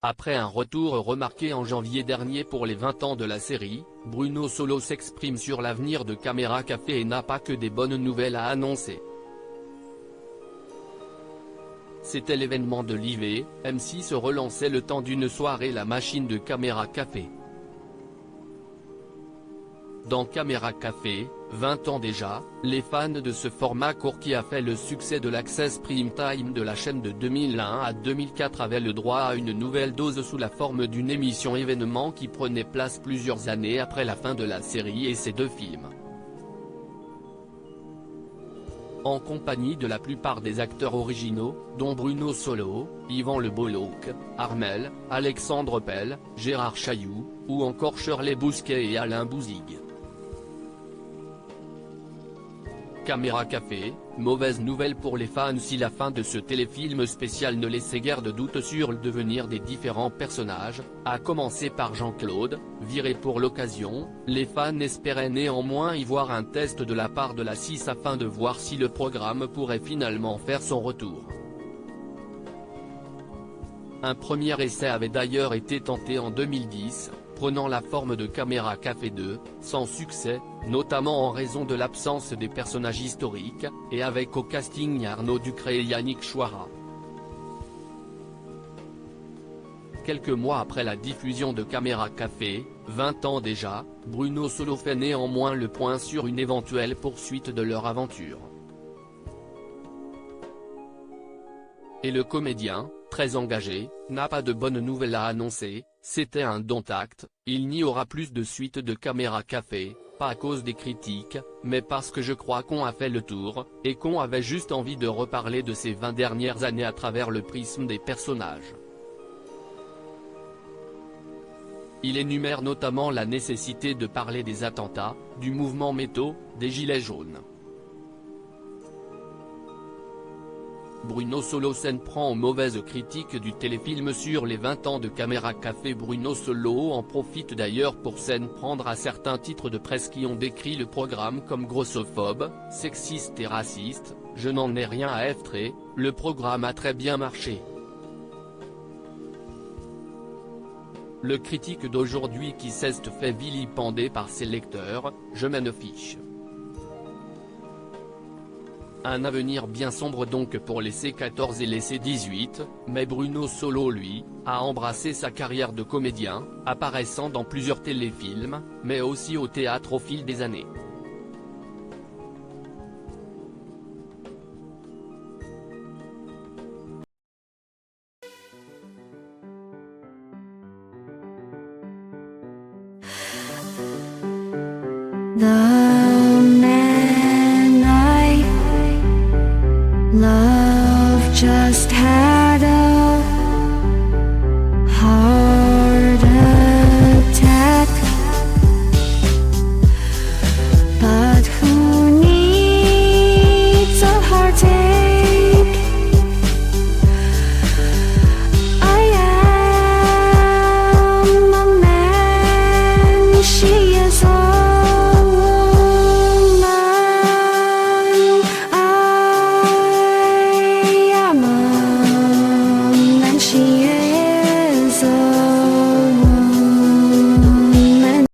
Après un retour remarqué en janvier dernier pour les 20 ans de la série, Bruno Solo s'exprime sur l'avenir de Caméra Café et n'a pas que des bonnes nouvelles à annoncer. C'était l'événement de l'IV, M6 relançait le temps d'une soirée la machine de Caméra Café. Dans Caméra Café, 20 ans déjà, les fans de ce format court qui a fait le succès de l'Access Prime Time de la chaîne de 2001 à 2004 avaient le droit à une nouvelle dose sous la forme d'une émission événement qui prenait place plusieurs années après la fin de la série et ses deux films. En compagnie de la plupart des acteurs originaux, dont Bruno Solo, Yvan Le Bolloc, Armelle, Alexandre Pell, Gérard Chailloux, ou encore Shirley Bousquet et Alain Bouzigues. Caméra Café, mauvaise nouvelle pour les fans si la fin de ce téléfilm spécial ne laissait guère de doute sur le devenir des différents personnages, à commencer par Jean-Claude, viré pour l'occasion. Les fans espéraient néanmoins y voir un test de la part de la 6 afin de voir si le programme pourrait finalement faire son retour. Un premier essai avait d'ailleurs été tenté en 2010, prenant la forme de Caméra Café 2, sans succès, notamment en raison de l'absence des personnages historiques, et avec au casting Arnaud Ducré et Yannick Chouara. Quelques mois après la diffusion de Caméra Café, 20 ans déjà, Bruno Solo fait néanmoins le point sur une éventuelle poursuite de leur aventure. Et le comédien, très engagé, n'a pas de bonnes nouvelles à annoncer. C'était un don-acte, il n'y aura plus de suite de Caméra Café, pas à cause des critiques, mais parce que je crois qu'on a fait le tour, et qu'on avait juste envie de reparler de ces 20 dernières années à travers le prisme des personnages. Il énumère notamment la nécessité de parler des attentats, du mouvement métaux, des gilets jaunes. Bruno Solo s'en prend aux mauvaises critiques du téléfilm sur les 20 ans de Caméra Café. Bruno Solo en profite d'ailleurs pour s'en prendre à certains titres de presse qui ont décrit le programme comme grossophobe, sexiste et raciste. Je n'en ai rien à effrer, le programme a très bien marché. Le critique d'aujourd'hui qui s'est fait vilipender par ses lecteurs, je m'en fiche. Un avenir bien sombre donc pour les C14 et les C18, mais Bruno Solo lui, a embrassé sa carrière de comédien, apparaissant dans plusieurs téléfilms, mais aussi au théâtre au fil des années. 나